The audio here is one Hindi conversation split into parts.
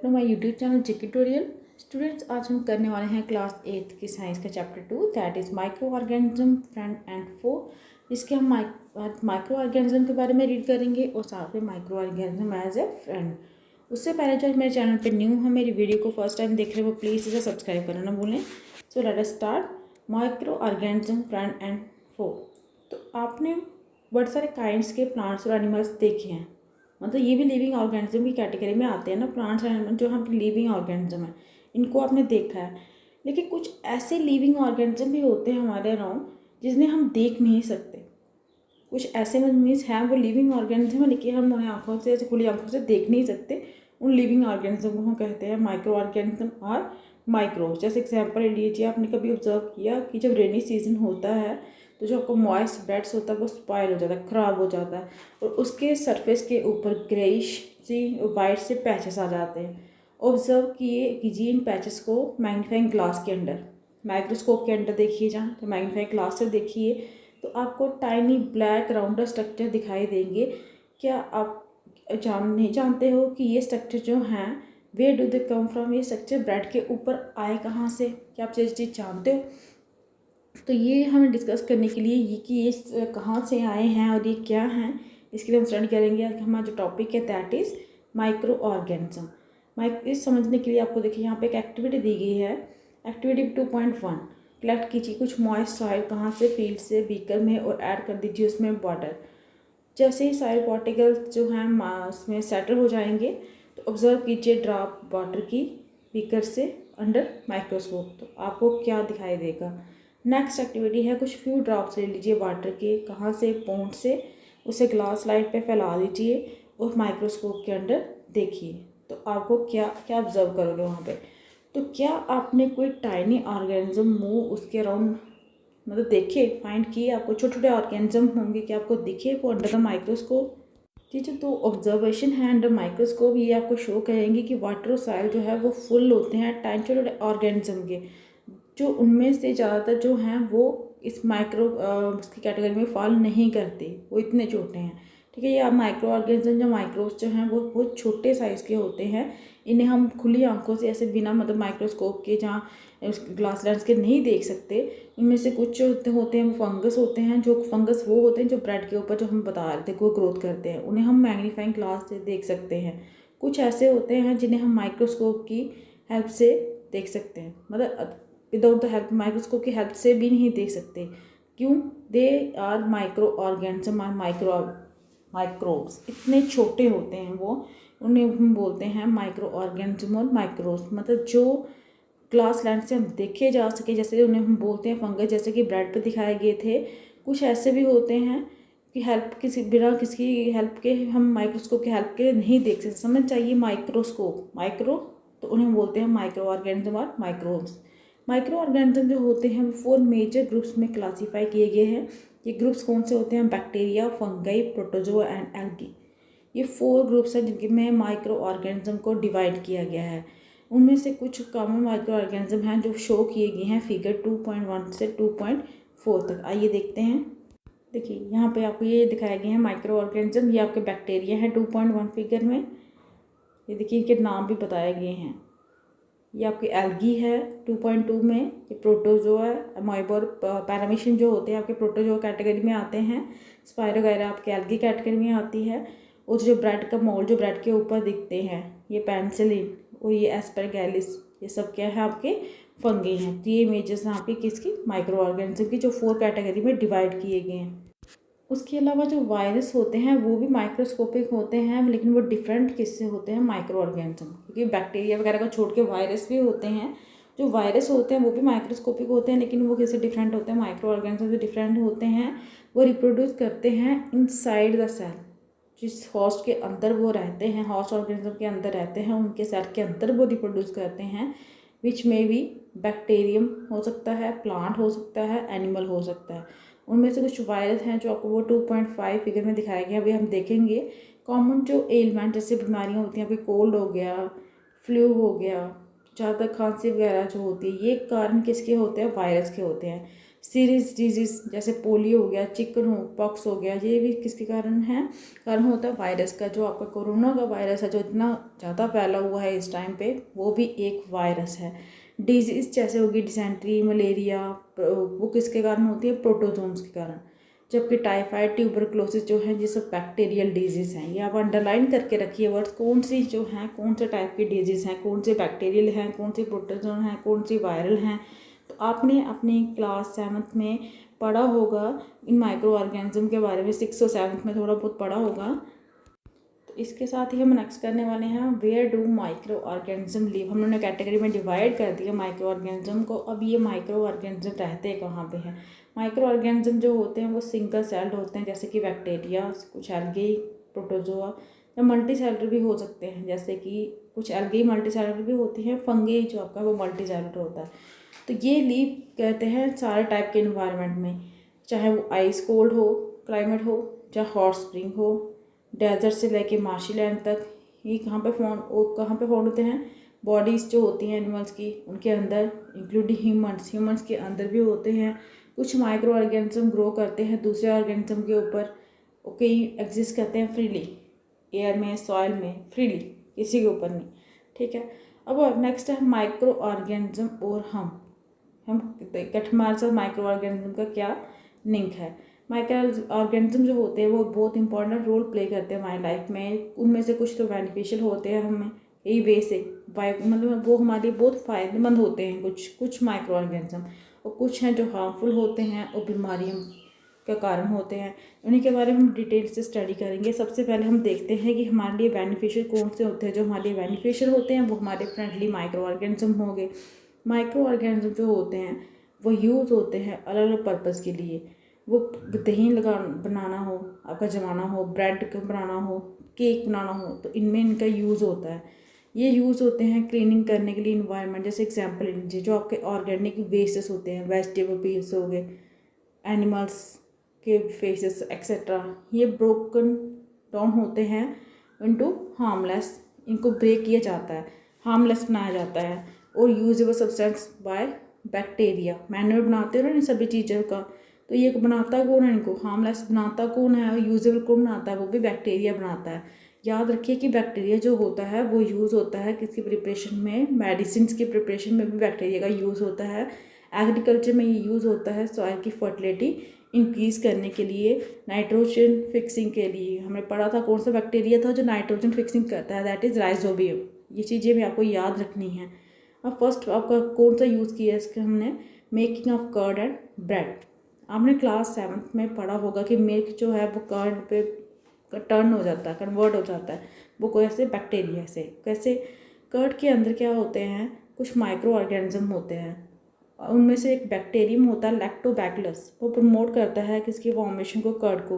To my YouTube channel GK tutorial. Students, आज हम करने वाले हैं क्लास 8 की साइंस का chapter 2 that is microorganism friend and foe. इसके हम माइक्रो ऑर्गेनिज्म के बारे में रीड करेंगे और साथ में microorganism as a friend. उससे पहले जो मेरे चैनल पे न्यू है, मेरी वीडियो को फर्स्ट टाइम देख रहे हो, प्लीज़ इसे सब्सक्राइब करना ना भूलें। So let us start. Microorganism friend and foe. तो आपने बहुत सारे काइंड्स के प्लांट्स और एनिमल्स देखे हैं, मतलब ये भी लिविंग ऑर्गेनिज्म की कैटेगरी में आते हैं ना। प्लांट्स एनिमल जो हम लिविंग ऑर्गेनिज्म है, इनको आपने देखा है। लेकिन कुछ ऐसे लिविंग ऑर्गेनिज्म भी होते हैं हमारे अराउंड जिन्हें हम देख नहीं सकते। कुछ ऐसे मीन्स हैं वो लिविंग ऑर्गेनिज्म है, लेकिन हम उन्हें आँखों से, ऐसे खुली आँखों से देख नहीं सकते। उन लिविंग ऑर्गेनिज्म को हम कहते हैं माइक्रो ऑर्गेनिज्म और माइक्रोब्स। जैसे एग्जाम्पल लीजिए, आपने कभी ऑब्जर्व किया कि जब रेनी सीजन होता है तो जो आपको मॉइस्ट ब्रेड्स होता है वो स्पॉइल हो जाता है, ख़राब हो जाता है, और उसके सरफेस के ऊपर ग्रेइश सी वाइट से पैचेस आ जाते हैं। ऑब्जर्व कीजिए इन पैचेस को मैग्नीफाइंग ग्लास के अंडर, माइक्रोस्कोप के अंडर देखिए, जहाँ तो मैग्नीफाइंग ग्लास से देखिए तो आपको टाइनी ब्लैक राउंडर स्ट्रक्चर दिखाई देंगे। क्या आप नहीं जानते हो कि ये स्ट्रक्चर जो हैं where do they come from? ये स्ट्रक्चर ब्रेड के ऊपर आए कहाँ से? क्या आप ये चीज़ जानते हो? तो ये हमें डिस्कस करने के लिए ये कहाँ से आए हैं और ये क्या हैं, इसके लिए हम स्टडी करेंगे। हमारा जो टॉपिक है दैट इज़ माइक्रो ऑर्गेनिज्म। इस समझने के लिए आपको देखिए यहाँ पे एक एक्टिविटी दी गई है। एक्टिविटी 2.1, कलेक्ट कीजिए कुछ मॉइस्ट सॉइल कहाँ से, फील्ड से, बीकर में, और ऐड कर दीजिए उसमें वाटर। जैसे ही सॉइल पार्टिकल्स जो हैं उसमें सेटल हो जाएंगे तो ऑब्जर्व कीजिए ड्रॉप वाटर की बीकर से अंडर माइक्रोस्कोप, तो आपको क्या दिखाई देगा। नेक्स्ट एक्टिविटी है, कुछ फ्यू ड्रॉप्स ले लीजिए वाटर के, कहाँ से, पॉन्ड से, उसे ग्लास स्लाइड पे फैला दीजिए और माइक्रोस्कोप के अंदर देखिए। तो आपको क्या क्या ऑब्जर्व करोगे वहाँ पे। तो क्या आपने कोई टाइनी ऑर्गेनिज्म मूव उसके अराउंड मतलब देखे, फाइंड किए? आपको छोटे छोटे ऑर्गेनिज्म होंगे कि आपको दिखे वो अंडर द माइक्रोस्कोप। ठीक है, तो ऑब्जर्वेशन है अंडर माइक्रोस्कोप ये आपको शो करेंगे कि वाटर और सॉइल जो है वो फुल होते हैं टाइनी छोटे छोटे ऑर्गेनिज्म के, जो उनमें से ज़्यादातर जो हैं वो इस माइक्रो की कैटेगरी में फॉल नहीं करते, वो इतने छोटे हैं। ठीक है, ये आप माइक्रो ऑर्गेनिज्म जो माइक्रोब्स जो हैं वो बहुत छोटे साइज़ के होते हैं। इन्हें हम खुली आंखों से ऐसे बिना मतलब माइक्रोस्कोप के, जहाँ ग्लास लेंस के नहीं देख सकते। इनमें से कुछ जो होते हैं वो फंगस होते हैं, जो फंगस वो होते हैं जो ब्रेड के ऊपर जो हम बता रहे थे वो ग्रोथ करते हैं, उन्हें हम मैग्नीफाइंग ग्लास से देख सकते हैं। कुछ ऐसे होते हैं जिन्हें हम माइक्रोस्कोप की हेल्प से देख सकते हैं, मतलब विदाउट द हेल्प माइक्रोस्कोप की हेल्प से भी नहीं देख सकते। क्यों? दे आर माइक्रो ऑर्गेनिज्म और माइक्रोब्स, इतने छोटे होते हैं वो, उन्हें हम बोलते हैं माइक्रो ऑर्गेनिज्म और माइक्रोब्स। मतलब जो ग्लास लेंस से हम देखे जा सके, जैसे उन्हें हम बोलते हैं फंगस, जैसे कि ब्रेड पे दिखाए गए थे। कुछ ऐसे भी होते हैं कि बिना किसी हेल्प के, हम माइक्रोस्कोप की हेल्प के नहीं देख सकते। समझ चाहिए माइक्रोस्कोप, माइक्रो, तो उन्हें बोलते हैं माइक्रो ऑर्गेनिज्म और माइक्रोब्स। माइक्रो ऑर्गेनिज्म जो होते हैं वो 4 मेजर ग्रुप्स में क्लासीफाई किए गए हैं। ये ग्रुप्स कौन से होते हैं? Bacteria, fungi, protozoa and algae. ये 4 ग्रुप्स हैं जिनके में माइक्रो ऑर्गेनिज्म को डिवाइड किया गया है। उनमें से कुछ कॉमन माइक्रो ऑर्गेनिज्म हैं जो शो किए गए हैं फिगर 2.1 से 2.4 तक। आइए देखते हैं। देखिए यहाँ पे आपको ये दिखाए गए हैं माइक्रो ऑर्गेनिज्म। ये आपके बैक्टीरिया है 2.1 फिगर में। ये देखिए इनके नाम भी बताए गए हैं। ये आपकी एल्गी है 2.2 में। ये प्रोटोजोआ है, अमाइबर पैरामीशियन जो होते हैं आपके प्रोटोजोआ कैटेगरी में आते हैं। स्पाइरो वगैरह आपके एल्गी कैटेगरी में आती है। और जो ब्रेड का मोल्ड जो ब्रेड के ऊपर दिखते हैं, ये पेनिसिलिन और ये एस्परगैलिस, ये सब क्या है आपके फंगी हैं। तो ये इमेजेस यहाँ पे किसकी? माइक्रो ऑर्गेनिज्म की, जो 4 कैटेगरी में डिवाइड किए गए हैं। उसके अलावा जो वायरस होते हैं वो भी माइक्रोस्कोपिक होते हैं, लेकिन वो डिफरेंट किससे होते हैं? Micro organism. क्योंकि बैक्टीरिया वगैरह को छोड़ के वायरस भी होते हैं। जो वायरस होते हैं वो भी माइक्रोस्कोपिक होते हैं, लेकिन वो किससे डिफरेंट होते हैं? माइक्रो ऑर्गेनिज्म से डिफरेंट होते हैं। वो रिप्रोड्यूस करते हैं इनसाइड द सेल, जिस होस्ट के अंदर वो रहते हैं, होस्ट ऑर्गेनिज्म के अंदर रहते हैं, उनके सेल के अंदर वो रिप्रोड्यूस करते हैं। विच में भी बैक्टीरियम हो सकता है, प्लांट हो सकता है, एनिमल हो सकता है। उनमें से कुछ वायरस हैं जो आपको वो 2.5 फिगर में दिखाया गया। अभी हम देखेंगे कॉमन जो एलिमेंट जैसे बीमारियां होती हैं, अभी कोल्ड हो गया, फ्लू हो गया, ज़्यादा खांसी वगैरह जो होती है, ये कारण किसके होते हैं? वायरस के होते हैं। सीरियस डिजीज़ जैसे पोलियो हो गया, चिकन हो पॉक्स हो गया, ये भी किसके कारण है, कारण होता है वायरस का। जो आपका कोरोना का वायरस है जो इतना ज़्यादा फैला हुआ है इस टाइम पे, वो भी एक वायरस है। डिजीज़ जैसे होगी डिसेंट्री, मलेरिया, वो किसके कारण होती है, प्रोटोजोन्स के कारण। जबकि टाइफाइड, ट्यूबरक्लोसिस जो है ये सब बैक्टीरियल डिजीज़ हैं। ये आप अंडरलाइन करके रखिए वर्ड्स, कौन सी जो हैं, कौन से टाइप की डिजीज़ हैं, कौन से बैक्टीरियल हैं, कौन सी प्रोटोजोन हैं, कौन सी वायरल हैं। तो आपने अपनी क्लास 7th में पढ़ा होगा इन माइक्रो ऑर्गेनिज्म के बारे में, 6th और 7th में थोड़ा बहुत पढ़ा होगा। तो इसके साथ ही हम नेक्स्ट करने वाले हैं where do microorganism live. हम लोगों ने कैटेगरी में डिवाइड कर दिया माइक्रो ऑर्गेनिज्म को। अब ये माइक्रो ऑर्गेनिज्म रहते कहाँ पे हैं। माइक्रो ऑर्गेनिज्म जो होते हैं वो सिंगल सेल्ड होते हैं, जैसे कि बैक्टीरिया, कुछ एल्गी, प्रोटोजोआ, या मल्टी सेलर भी हो सकते हैं, जैसे कि कुछ एल्गी मल्टी सेलर भी होती हैं, फंगी जो आपका वो मल्टी सेलर होता है। तो ये लीव कहते हैं सारे टाइप के इन्वायरमेंट में, चाहे वो आइस कोल्ड हो क्लाइमेट हो, चाहे हॉट स्प्रिंग हो, डेजर्ट से लेके मार्शी लैंड तक। ये कहाँ पे फाउंड होते हैं, बॉडीज़ जो होती हैं एनिमल्स की उनके अंदर, इंक्लूडिंग ह्यूमंस के अंदर भी होते हैं। कुछ माइक्रो ऑर्गेनिज्म ग्रो करते हैं दूसरे ऑर्गेनिज्म के ऊपर, कई एग्जिस्ट करते हैं फ्रीली, एयर में, सॉइल में, फ्रीली, किसी के ऊपर नहीं। ठीक है, अब नेक्स्ट है माइक्रो ऑर्गेनिज्म और हम हमारे साथ माइक्रो ऑर्गेनिज्म का क्या लिंक है। माइक्रो ऑर्गेनिज्म जो होते हैं वो बहुत इंपॉर्टेंट रोल प्ले करते हैं हमारी लाइफ में। उनमें से कुछ तो बेनिफिशियल होते हैं हमें यही वे से, मतलब वो हमारे लिए बहुत फ़ायदेमंद होते हैं कुछ माइक्रो ऑर्गेनिज्म, और कुछ हैं जो हार्मफुल होते हैं और बीमारियों का कारण होते हैं। उन्हीं के बारे में हम डिटेल से स्टडी करेंगे। सबसे पहले हम देखते हैं कि हमारे लिए बेनिफिशियल कौन से होते हैं। जो हमारे लिए बेनिफिशियल होते हैं वो हमारे फ्रेंडली माइक्रो ऑर्गेनिज्म हो गए। माइक्रो ऑर्गेनिज्म जो होते हैं वो यूज़ होते हैं अलग अलग पर्पज़ के लिए। वो दही बनाना हो, आपका जमाना हो, ब्रेड बनाना हो, केक बनाना हो, तो इनमें इनका यूज़ होता है। ये यूज़ होते हैं क्लीनिंग करने के लिए इन्वायरमेंट। जैसे एग्जांपल लीजिए, जो आपके ऑर्गेनिक वेस्टेस होते हैं, वेजिटेबल पील्स हो गए, एनिमल्स के फेसेस एक्सेट्रा, ये ब्रोकन डाउन होते हैं इनटू हार्मलेस। इनको ब्रेक किया जाता है, हार्मलेस बनाया जाता है, और usable substance by bacteria. Manual बनाते हो ना इन सभी चीज़ों का, तो ये बनाता कौन है, इनको हार्मलेस बनाता कौन है, यूजेबल कौन बनाता है, वो भी बैक्टीरिया बनाता है। याद रखिए कि बैक्टीरिया जो होता है वो यूज़ होता है किसकी प्रिपरेशन में, मेडिसिन की प्रिपरेशन में भी बैक्टीरिया का यूज़ होता है। एग्रीकल्चर में ये यूज़ होता है सॉइल की फर्टिलिटी इंक्रीज़ करने के लिए, नाइट्रोजन फिक्सिंग के लिए। हमने पढ़ा था कौन सा बैक्टीरिया था जो नाइट्रोजन फिक्सिंग करता है, दैट इज़ राइजोबियम। ये चीज़ें भी आपको याद रखनी है। अब फर्स्ट आपका कौन सा यूज़ किया है इसके, हमने making of curd and bread. आपने क्लास 7th में पढ़ा होगा कि मिल्क जो है वो कर्ड पे टर्न हो जाता है, कन्वर्ट हो जाता है। वो कैसे, बैक्टीरिया से। कैसे, कर्ड के अंदर क्या होते हैं, कुछ माइक्रो ऑर्गेनिज्म होते हैं। उनमें से एक बैक्टीरियम होता है लैक्टोबैसिलस, वो प्रमोट करता है किसकी फॉर्मेशन को, कर्ड को।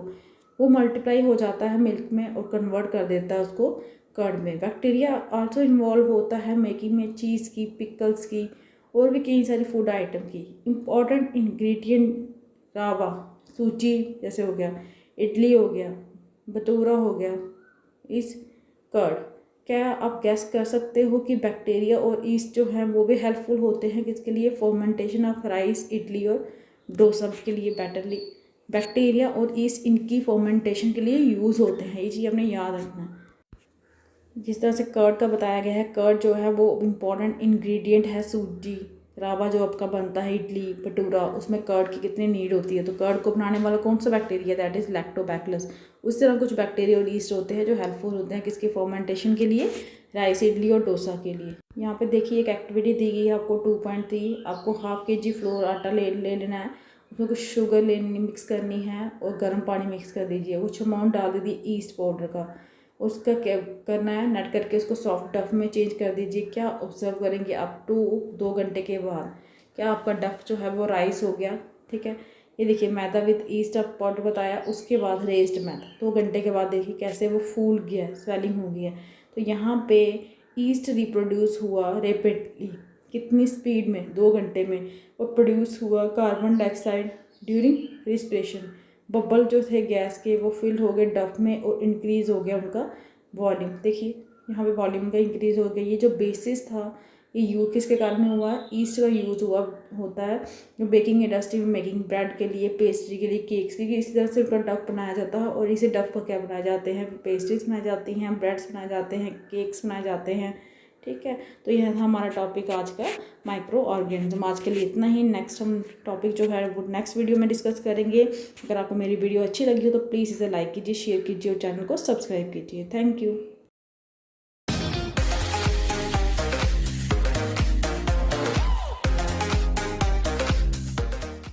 वो मल्टीप्लाई हो जाता है मिल्क में और कन्वर्ट कर देता है उसको कर्ड में। बैक्टीरिया आल्सो इन्वॉल्व होता है मेकिंग में चीज़ की, पिकल्स की, और भी कई सारी फूड आइटम की। इम्पॉर्टेंट इंग्रेडिएंट रावा, सूजी जैसे हो गया, इडली हो गया, भटूरा हो गया, इस कर्ड। क्या आप गैस कर सकते हो कि बैक्टीरिया और ईस्ट जो है वो भी हेल्पफुल होते हैं किसके लिए, फर्मेंटेशन ऑफ राइस, इडली और डोसा के लिए। बैटरली बैक्टीरिया और ईस्ट इनकी फर्मेंटेशन के लिए यूज़ होते हैं, ये चीज़ आपने याद रखना है। जिस तरह से कर्ड का बताया गया है, कर्ड जो है वो इम्पॉर्टेंट इंग्रेडिएंट है। सूजी रावा जो आपका बनता है, इडली भटूरा, उसमें कर्ड की कितनी नीड होती है। तो कर्ड को बनाने वाला कौन सा बैक्टीरिया, दैट इज़ लैक्टोबैसिलस। उस तरह कुछ बैक्टीरिया और ईस्ट होते हैं जो हेल्पफुल होते हैं किसके, फर्मेंटेशन के लिए, राइस, इडली और डोसा के लिए। यहाँ पे देखिए एक एक्टिविटी दी गई है आपको 2.3। आपको ½ kg फ्लोर आटा ले लेना है, उसमें कुछ शुगर लेनी, मिक्स करनी है, और गर्म पानी मिक्स कर दीजिए। कुछ अमाउंट डाल दीजिए ईस्ट पाउडर का। उसका क्या करना है, नट करके उसको सॉफ्ट डफ में चेंज कर दीजिए। क्या ऑब्जर्व करेंगे अप टू 2 घंटे के बाद, क्या आपका डफ जो है वो राइस हो गया। ठीक है, ये देखिए मैदा विद ईस्ट ऑफ पाउडर बताया, उसके बाद रेज्ड मैदा 2 घंटे के बाद देखिए कैसे वो फूल गया, स्वेलिंग हो गई है। तो यहाँ पे ईस्ट रिप्रोड्यूस हुआ रेपिडली, कितनी स्पीड में, 2 घंटे में। वो प्रोड्यूस हुआ carbon dioxide during respiration. Bubble जो थे गैस के वो फिल हो गए डफ में, और इंक्रीज़ हो गया उनका वॉल्यूम। देखिए यहाँ पे वॉल्यूम का इंक्रीज़ हो गया। ये जो बेसिस था ये यूज किसके कारण में हुआ है, ईस्ट का यूज़ होता है बेकिंग इंडस्ट्री में, मेकिंग ब्रेड के लिए, पेस्ट्री के लिए, केक्स के लिए। इसी तरह से उनका डफ बनाया जाता है और इसी डफ को क्या बनाए जाते हैं, पेस्ट्रीज बनाई जाती हैं, ब्रेड्स बनाए जाते हैं, केक्स बनाए जाते हैं। ठीक है, तो यह था हमारा टॉपिक आज का माइक्रो ऑर्गेनिज्म। आज के लिए इतना ही। नेक्स्ट हम टॉपिक जो है वो नेक्स्ट वीडियो में डिस्कस करेंगे। अगर आपको मेरी वीडियो अच्छी लगी हो तो प्लीज़ इसे लाइक कीजिए, शेयर कीजिए और चैनल को सब्सक्राइब कीजिए। Thank you.